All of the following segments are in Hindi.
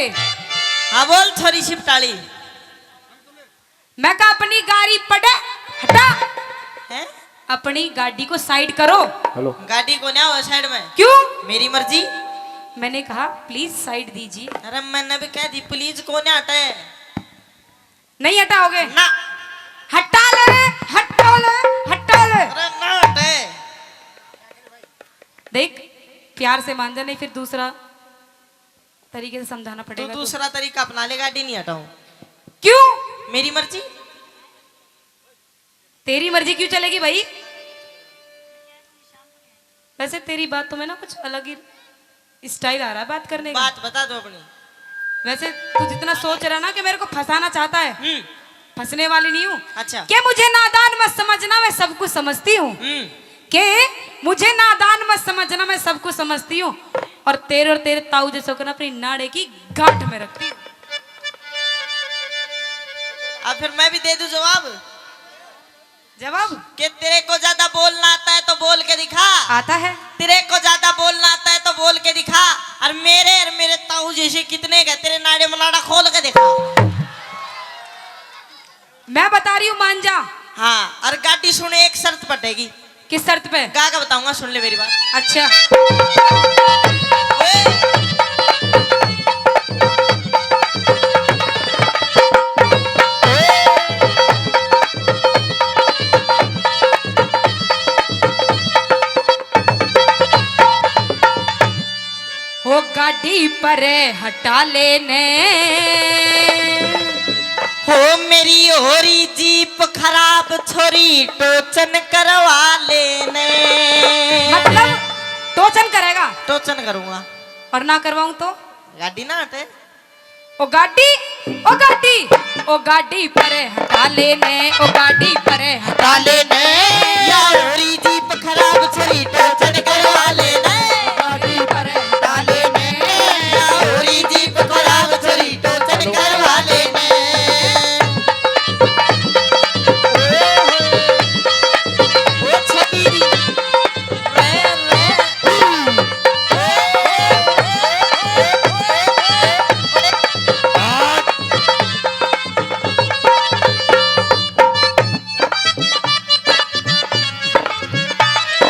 हाँ बोल छोरी शिपटाली। मैं कहा अपनी गाड़ी पड़े हटा है अपनी गाड़ी को साइड करो। हेलो गाड़ी को ना हो साइड में। क्यों? मेरी मर्जी। मैंने कहा प्लीज साइड दीजिए। अरे मैंने भी कह दी प्लीज को ना हटाए। नहीं हटाओगे ना। हटा ले हटा ले हटा ले। अरे ना हटाए। देख प्यार से मान जा, नहीं फिर दूसरा तरीके से समझाना तो पड़ेगा। दूसरा तरीका अपना ले, गाड़ी नहीं हटाऊं। क्यों? मेरी मर्जी। तेरी मर्जी क्यों चलेगी भाई? वैसे तेरी बात तो मैं ना कुछ अलग ही स्टाइल आ रहा है बात करने का। बात बता दो अपनी। वैसे तू जितना सोच रहा ना कि मेरे को फंसाना चाहता है, फंसने वाली नहीं हूँ। अच्छा। कि मुझे नादान मत समझना, मैं सब कुछ समझती हूँ। कि मुझे नादान मत समझना, मैं सब कुछ समझती हूँ। और तेरे ताऊ जैसे को ना अपनी नाड़े की गांठ में रखती हूँ। अब फिर मैं भी दे दूं जवाब। जवाब कि तेरे को ज्यादा बोलना आता है तो बोल के दिखा। आता है। तेरे को ज्यादा बोलना आता है तो बोल के दिखा। और मेरे ताऊ जैसे कितने गए, तेरे नाड़े मनाड़ा खोल के दिखा। मैं बता रही हूँ मान जा। हाँ और गाड़ी सुने, एक शर्त पटेगी। किस शर्त पे? गा का बताऊंगा, सुन ले मेरी बात। अच्छा हो गाड़ी पर हटा लेने हो मेरी होरी जीप खराब छोरी टोचन करवा लेने। मतलब टोचन करेगा टोचन करूंगा और ना करवाऊं तो? गाड़ी ना हटे। ओ गाड़ी ओ गाड़ी ओ गाड़ी पर हटा लेने ओ गाड़ी पर हटा लेने या होरी जीप खराब छोरी टोचन करवा लेने। गाड़ी पर हटा लेने या होरी जीप खराब छोरी टोचन करवा लेने। ओ छबीरी रे रे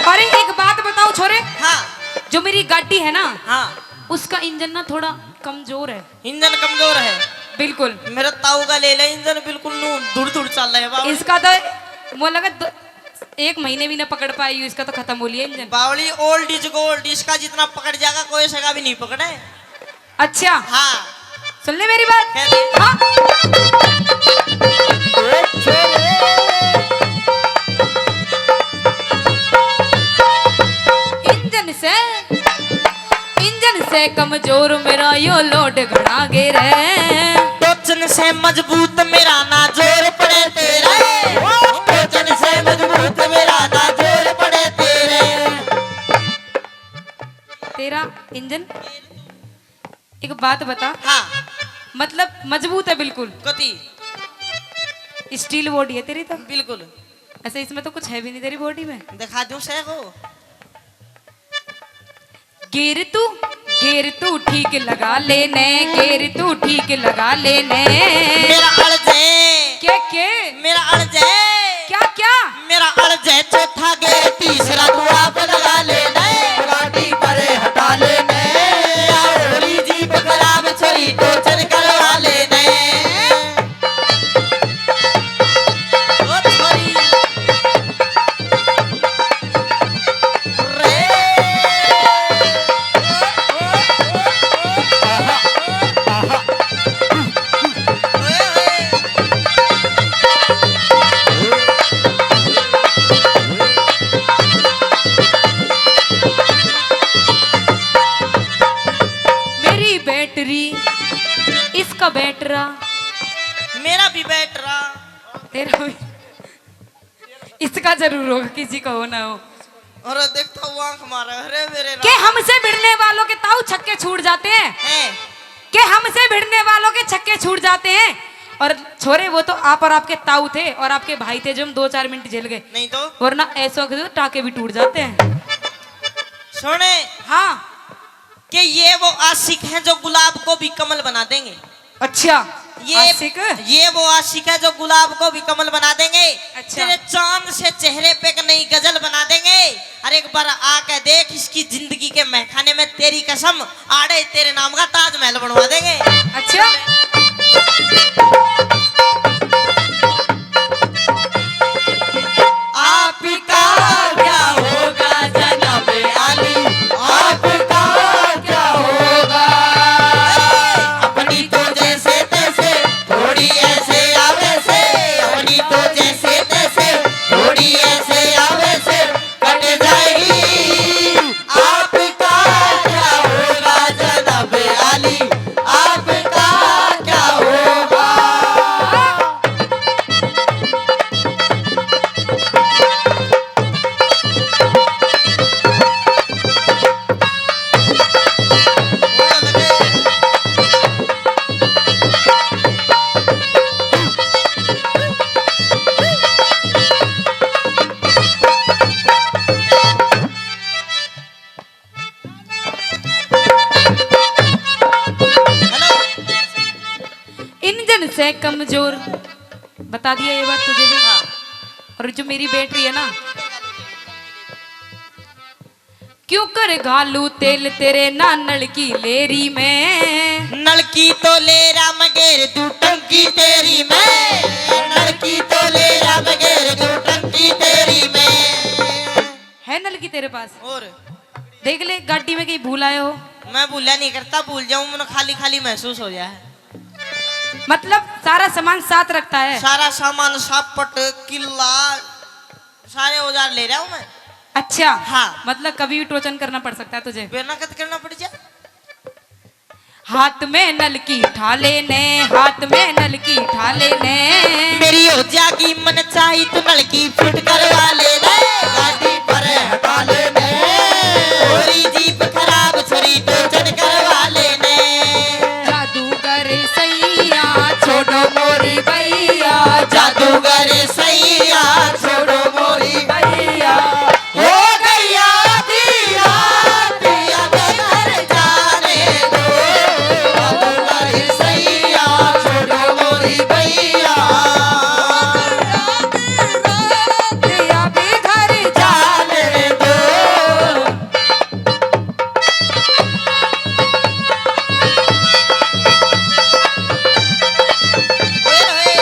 अरे एक बात बताओ छोरे, हाँ जो मेरी गाड़ी है ना हाँ उसका इंजन ना थोड़ा कमजोर है। इंजन कमजोर है। बिल्कुल। मेरा ताऊ का ले ले इंजन, बिल्कुल धुड़ धुड़ चल रहा है बावली। इसका तो मुझे लगा एक महीने भी ना पकड़ पाई हूँ, इसका तो खत्म हो लिया इंजन। बावली ओल्ड इज गोल्ड, इसका जितना पकड़ जाएगा कोई सगा भी नहीं पकड़े। अच्छा हाँ सुन ले मेरी बात। कह दे। हाँ? इंजन से कमजोर मेरा यो लोड घना गे रे। टोचन से मजबूत मेरा ना जोर पड़े तेरे। टोचन से मजबूत मेरा ना जोर पड़े तेरे। तेरा इंजन एक बात बता। हाँ मतलब मजबूत है बिल्कुल, कति स्टील बॉडी है तेरी तो। बिल्कुल। ऐसे इसमें तो कुछ है भी नहीं तेरी बॉडी में। दिखा दूं से को। गेर तू ठीक लगा लेने, गेर तू ठीक लगा लेने। मेरा अड़जे के मेरा अड़जे क्या मेरा अड़जे चौथा गेर तीसरा तू आप लगा लेने। गाड़ी पर हटा लेने या होरी जीप खराब छोरी टोचन करवा लेने। ओ छोरी रे मेरी बैटरी इसका बैटरा मेरा भी बैटरा। तेरा भी इसका जरूर होगा, किसी का हो ना हो। और देखता हुआ आंख मारा। अरे मेरे कि हमसे भिड़ने वालों के ताऊ छक्के छूट जाते हैं। हैं कि हमसे भिड़ने वालों के छक्के छूट जाते हैं। और छोरे वो तो आप और आपके ताऊ थे और आपके भाई थे जो हम 2-4 मिनट झेल गए, नहीं तो वरना ऐसा तो टाके भी टूट जाते हैं। सुने हाँ कि ये वो आशिक हैं जो गुलाब को भी कमल बना देंगे। अच्छा ये आशिक? ये वो आशिक है जो गुलाब को भी कमल बना देंगे। अच्छा। तेरे चांद से चेहरे पे एक नई गजल बना देंगे। अरे एक बार आके देख इसकी जिंदगी के महखाने में, तेरी कसम आड़े तेरे नाम का ताजमहल बनवा देंगे। अच्छा आपका क्या होगा जनाब आली, आपका क्या होगा। अपनी तो जैसे तैसे थोड़ी ऐसे आवे से, अपनी तो जैसे तैसे थोड़ी ऐसे आवे से कट जाएगी। आपका क्या होगा जनाब आली, आपका क्या होगा। इंजन से कमजोर, बता दिया ये बात तुझे भी। और जो मेरी बैटरी है ना, क्यों कर घालू तेल तेरे ना नलकी लेरी में। नलकी तो ले रा मगेर तू टंकी तेरी में, नलकी तो ले रा मगेर तू टंकी तेरी में। है नलकी तेरे पास? और देख ले गाड़ी में कहीं भूल आए हो। मैं भूला नहीं करता, भूल जाऊं मुझे खाली खाली महसूस हो जाए। मतलब सारा सामान साथ रखता है? सारा सामान सापट किल्ला सारे औजार ले रहा हूं मैं। अच्छा हाँ। मतलब कभी भी टोचन करना पड़ सकता है तुझे। बेनकत करना पड़ जाए। हाथ में नलकी उठा लेने, हाथ में नलकी उठा लेने। मेरी हो जागी मन चाही तू नलकी फिट करवा ले दे, गाड़ी पर हटा लेने। थोड़ी जीप खराब छरी टोचन करवा लेने। जादूगर सैया छोड़ो मोरी भैया, जादूगर सैया छोड़ो मोरी भैया। हो गया दिया दिया बेघर जाने दो। जादूगर सैया छोड़ो मोरी भैया। दिया भी घर जाने दो। ओए ओए।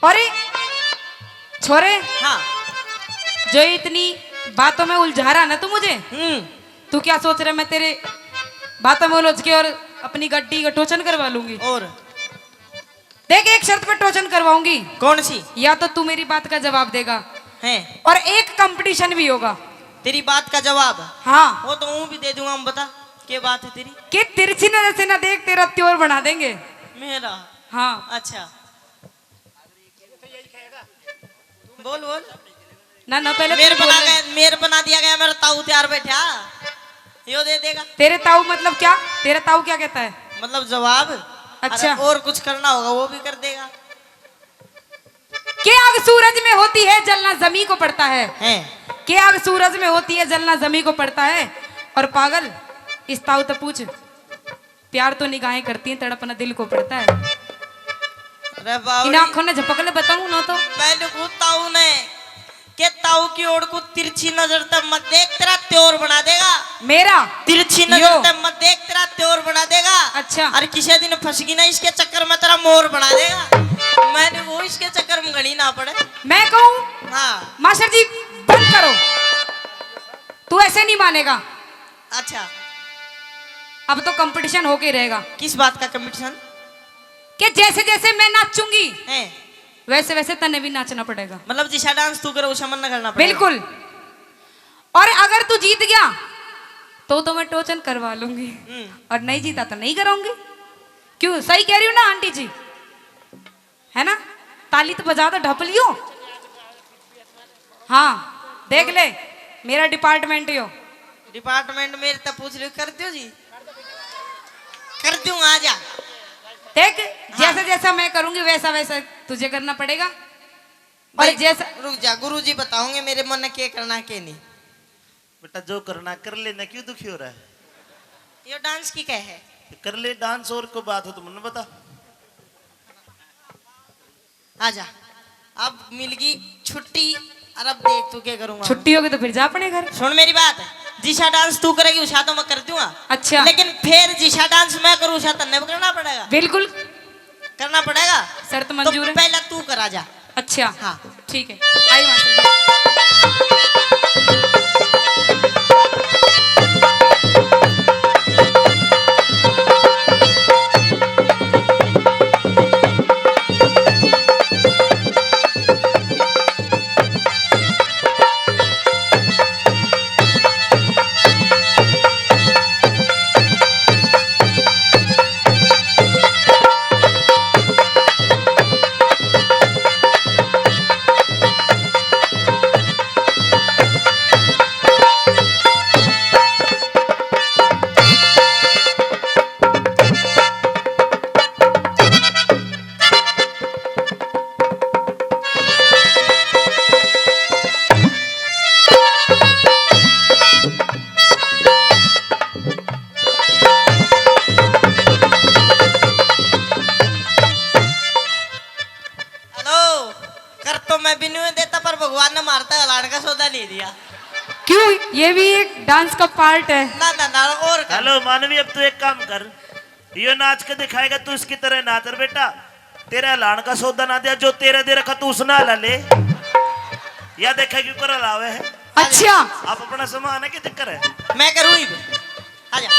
अरे छोरे, हाँ। जो इतनी बातों में उलझा रहा ना तू मुझे, हम्म। तू क्या सोच रहा है मैं तेरे बातों में उलझ के और अपनी गड्डी का टोचन करवा लूंगी? और देख एक शर्त पे टोचन करवाऊंगी, कौन सी या तो तू मेरी बात का जवाब देगा है? और एक कंपटीशन भी होगा। तेरी बात का जवाब? हाँ, वो तो ऊँ भी दे दूंगा। हम बता क्या बात है तेरी? कि तिरछी नजर से ना देख तेरा त्योर बना देंगे। मेरा? हाँ अच्छा बोल बोल। ना पहले मेर तू बना बोल ले। गया, मेर बना दिया गया। मेरा ताऊ तैयार बैठा यो दे देगा। तेरे ताऊ मतलब क्या? तेरा ताऊ क्या कहता है? मतलब जवाब। अच्छा। अरे और कुछ करना होगा वो भी कर देगा। कि आग सूरज में होती है जलना जमी को पड़ता है। कि आग सूरज में होती है जलना जमी को पड़ता है। और पागल इस ताऊ तो पूछ, प्यार तो निगाहें करती हैं, तड़पना दिल को पड़ता है। अरे इन बाबा आंखों ने झपक ले बताऊं ना तो। पहले को ताऊ ने के ताऊ की ओर को तिरछी नजर तक मत देख, तेरा त्योर बना देगा। मेरा तिरछी यो। नजर तक मत देख, तेरा त्योर बना देगा। अच्छा। अरे किसी दिन फंस गई ना इसके चक्कर में, तेरा मोर बना देगा। मैंने वो इसके चक्कर में घड़ी ना पड़े। मैं कहूं हाँ मास्टर जी बंद करो, तू ऐसे नहीं मानेगा। अच्छा। अब तो कंपटीशन होके रहेगा किस बात का कंपटीशन कि जैसे जैसे मैं नाचूंगी है? वैसे वैसे तने भी नाचना पड़ेगा। मतलब जिसा डांस तू करे उसे मन न करना पड़ेगा। बिल्कुल। और अगर तू जीत गया तो मैं टोचन करवा लूंगी, और नहीं जीता तो नहीं कराऊंगी। क्यों, सही कह रही हूँ ना आंटी जी, है ना? ताली तो बजा दो, ढपलियो। हाँ देख ले, मेरा डिपार्टमेंट यो। डिपार्टमेंट मेरे तब पूछ रहे हो, कर दो जी, कर दूं, आ जा। देख जैसा जैसा मैं करूंगी वैसा वैसा तुझे करना पड़ेगा। और भाई, जैसा रुक जा, गुरुजी बताओगे मेरे मन में क्या करना क्या नहीं। बेटा जो करना कर लेना, क्यों दुखी हो रहा है? ये डांस की क्या है? कर ले डांस, और को बात हो तो मुझे बता। आजा, अब मिल गई छुट्टी, और अब देख तू क्या करूंगा। छुट्टी होगी तो फिर जा अपने घर। सुन मेरी बात, जिसा डांस तू करेगी उसा तो मैं कर दूंगा। अच्छा। लेकिन फिर जिसा डांस मैं करूँ उसा तन्ने करना पड़ेगा। बिल्कुल करना पड़ेगा। शर्त मंजूर तो है। पहले तू करा जा। अच्छा हाँ ठीक है, आई मास्टर जी। दिया। क्यों, ये भी एक डांस का पार्ट है। ना ना ना और कर। हेलो मानवी, अब तू एक काम कर, यो नाच के दिखाएगा तू इसकी तरह नाच रहा बेटा। तेरा लाण का सौदा ना दिया, जो तेरा दे रखा तू उसना ला ले, या देखा क्यों कर लावे है। अच्छा आप अपना सामान है, क्या चक्कर है? मैं करूँ ही आजा।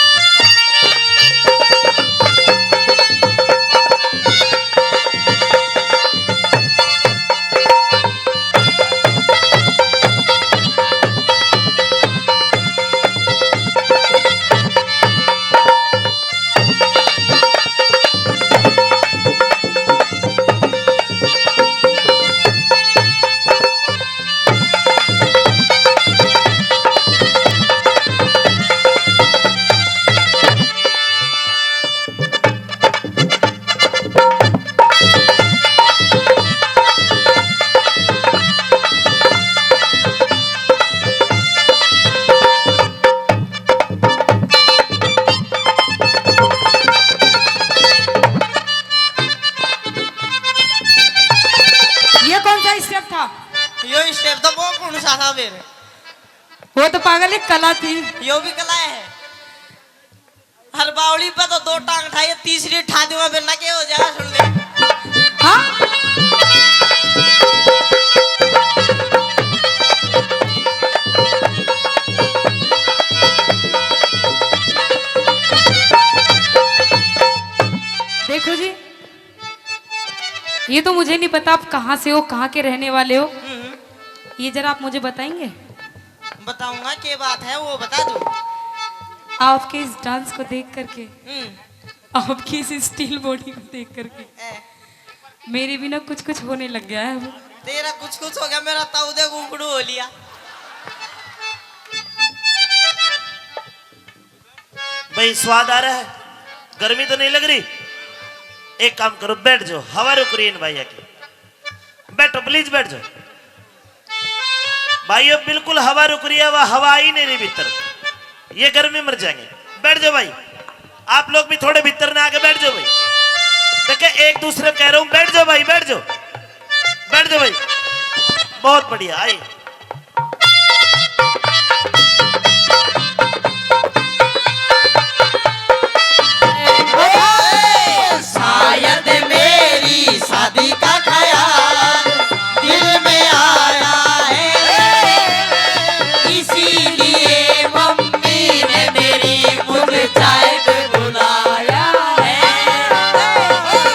ये कौन सा स्टेप था? यो स्टेप तो वो कौन सा था मेरे? वो तो पागल एक कला थी। यो भी कला है। हर बावली पे तो दो टांग उठाई, तीसरी ठा दूंगा फिर ना क्या हो जाएगा, सुन ले। हाँ देखो जी, ये तो मुझे नहीं पता आप कहाँ से हो, कहाँ के रहने वाले हो, ये जरा आप मुझे बताएंगे? बताऊंगा क्या बात है वो बता दो। आपके इस डांस को देख करके, आपकी इस स्टील बॉडी को देख करके मेरे भी ना कुछ कुछ होने लग गया है। तेरा कुछ कुछ हो गया, मेरा ताऊदे गुंगड़ू हो लिया। भाई स्वाद आ रहा है, गर्मी तो नहीं लग रही? एक काम करो, बैठ जाओ, हवा रुक रही है इन भैया की। बैठो प्लीज, बैठ जाओ भाइयों, बिल्कुल हवा रुक रही है, वह हवा ही नहीं रही भीतर, ये गर्मी मर जाएंगे। बैठ जाओ भाई, आप लोग भी थोड़े भीतर ना आके बैठ जाओ भाई। देखे एक दूसरे कह रहा हूं, बैठ जाओ भाई, बैठ जाओ, बैठ जाओ भाई। बहुत बढ़िया, आइए। शायद मेरी शादी का ख्याल दिल में आया है, इसीलिए मम्मी ने मेरी मुझे चाय पे बुलाया है।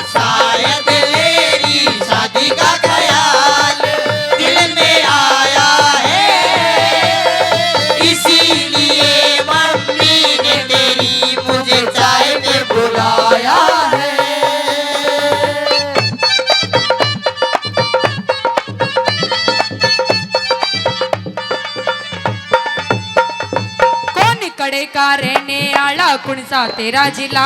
शायद मेरी शादी का ख्याल दिल में आया का रहने आला कौन सा तेरा जिला?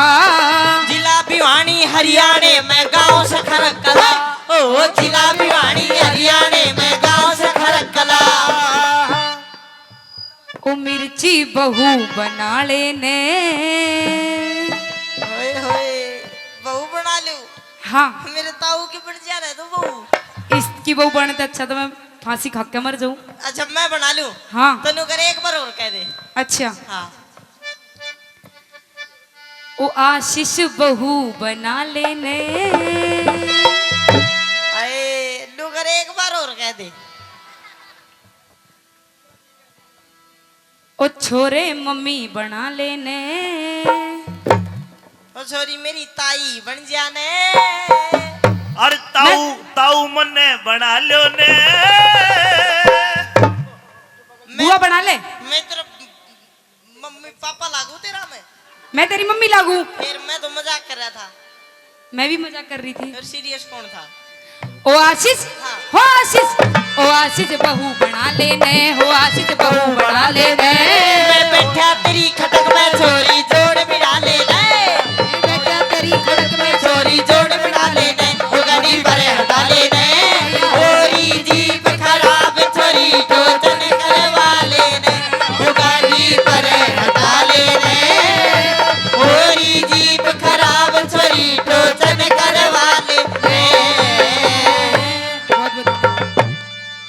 जिला भिवानी हरियाणा में गांव से खरकला। ओ जिला भिवानी हरियाणा में गांव से खरकला। ओ मिर्ची बहू बना लेने। होए होए बहू बना लूं? हाँ मेरे ताऊ की बन जा रहा है तो बहू। इसकी बहू बनते अच्छा तो मैं फांसी खा के मर जाऊं। अच्छा मैं बना लूं? हाँ तनु कर एक बार और कह दे। अच्छा हाँ ओ आशीष बहू बना लेने। अरे डुगर एक बार और कह दे। ओ छोरे मम्मी बना लेने। ओ छोरी मेरी ताई बन जाने। और ताऊ ताऊ मन्ने बना लो ने। बुआ बना ले। मैं तेरा मम्मी पापा लागू तेरा मैं तेरी मम्मी लागू। फिर मैं तो मजाक कर रहा था। मैं भी मजाक कर रही थी। और सीरियस कौन था? ओ आशीष हो आशीष ओ आशीष बहू बना लेने। हो आशीष बहू बना लेने। मैं बैठा तेरी खटक में